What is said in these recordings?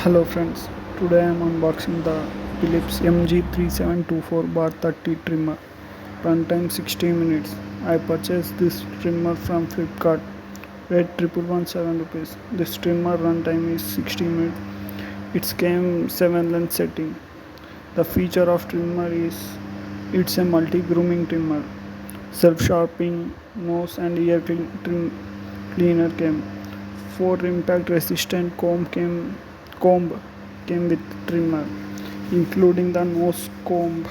Hello friends, today I am unboxing the Philips MG724 bar 30 trimmer. Runtime 60 minutes. I purchased this trimmer from Flipkart. Rate 1117 rupees. This trimmer runtime is 60 minutes. It came 7 length setting. The feature of trimmer is it's a multi-grooming trimmer. Self-sharpening nose and ear cleaner came. 4 impact resistant comb came with trimmer, including the nose comb.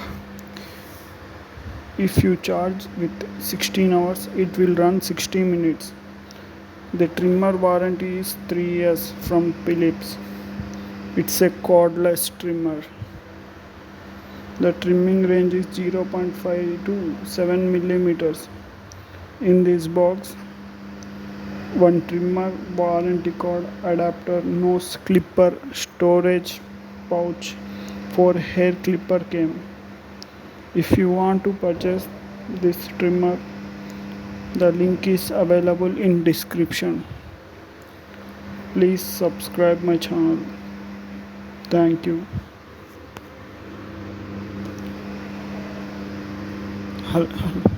If you charge with 16 hours, it will run 60 minutes. The trimmer warranty is 3 years from Philips. It's a cordless trimmer. The trimming range is 0.5 to 7 millimeters. In this box, one trimmer, warranty cord, adapter, nose clipper, storage pouch for hair clipper came. If you want to purchase this trimmer, the link is available in description. Please subscribe my channel. Thank you. Hello.